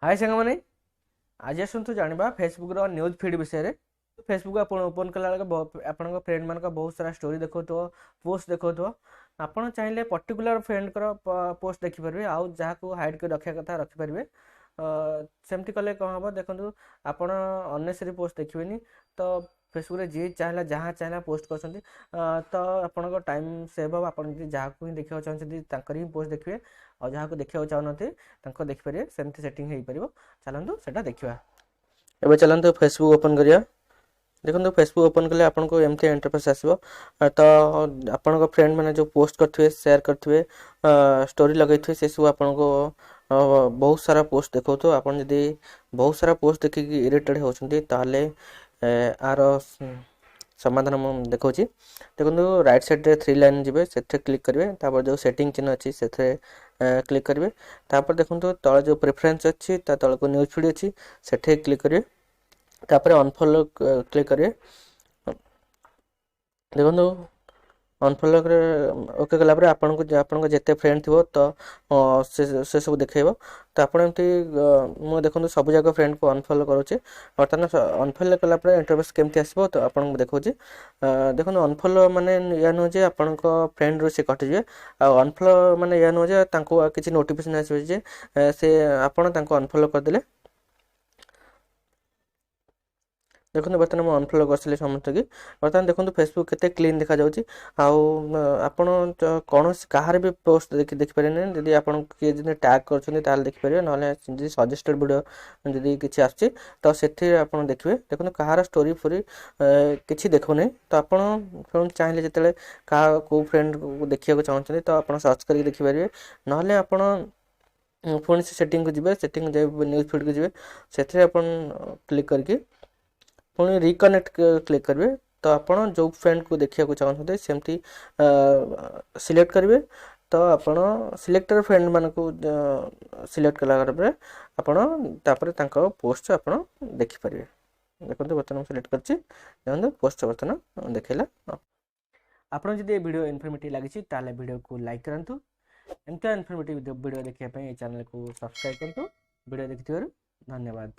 हाय सांग मैंने आज आसतु जाना फेसबुक न्यूज फीड विषय में। फेसबुक आप ओपन कला आप फ्रेंड मान बहुत सारा स्टोरी देखो पोस्ट देखो आपड़ चाहिए पर्टिकुलर फ्रेंड पोस्ट देखिपारे आउ जहाँ को हाइड कर रखा कथा रखिपारे। सेमती कले कौन हम देखो आप अनेसरी पोस्ट देखिए तो फेसबुक जी चाहिए जहाँ चाहिए पोस्ट कर तो आपण टाइम सेव हम। आप जहाँ को ही देखा चाहते ही पोस्ट देखिए और जहाँ को देखा चाहते देखिपारे सेमती सेटिंग हो पार। चलतु से देखा एवं चलते फेसबुक ओपन करिया। देखो फेसबुक ओपन कले आपको एमती इंटरफेस आसो तो आपण फ्रेंड मैंने जो पोस्ट करेंगे सेयार करेंगे स्टोरी लगे से सब आपको बहुत सारा पोस्ट देखो तो आप बहुत सारा पोस्ट देखिए इरिटेड होती आर समाधान मुझे देखा देखो राइट साइड रे 3 लाइन जी से क्लिक करेंगे जो सेटिंग चिन्ह अच्छी से क्लिक करेंगे देखो तले जो प्रेफरेंस अच्छी तल को न्यूज फीड अच्छी से क्लिक करेंगे तापर अनफॉलो क्लिक करेंगे। देखो अनफॉलो ओके कलापर आपको जिते फ्रेंड थी तो से सब देखेब तो आप मुझे देखो सब जगह फ्रेंड को अनफॉलो करुचे बर्तमान अनफॉलो कलापर इंटरफेस केमती आसो तो आपको देखा देखो अनफॉलो माने या नुह जे आपण फ्रेंड रू से कटिजे अनफॉलो माने या नुह जे किसी नोटिफिकेशन आसे से आप अनफॉलो करदे। देखो बर्तमान मुझे अनफॉलो कर समस्त की बर्तमान देखो फेसबुक केते क्लीन देखा जाउची आपण कौन कहार भी पोस्ट देखिपारे जदि आप किए टैग कर देखिपारे ना सजेस्टेड वीडियो जदि किसी आसची तो से आप देखिए। देखो कहार स्टोरी फोरी किसी देखुनी तो आप चाहिए जिते क्या कौ फ्रेंड को देखा चाहते तो आप सर्च करके देखिपारे ना आप पुणी से सेटिंग को जी सेटिंग न्यूज फीड को जी से क्लिक करके पुणी रिकनेक्ट क्लिक करेंगे तो आप जो फ्रेंड को देखा चाहते सेमती सिलेक्ट करेंगे तो आप सिलेक्टर फ्रेंड मान को सिलेक्ट कलापर आप पोस्ट आप देखिपारे। देखो बर्तमान सिलेक्ट कर पोस्ट बर्तमान देखला। आपड़ जब वीडियो इनफॉर्मेटिव लगी वीडियो को लाइक करूँ एमती इनफॉर्मेटिव वीडियो देखापी चैनल को सब्सक्राइब करूँ। वीडियो देखिथिबारु धन्यवाद।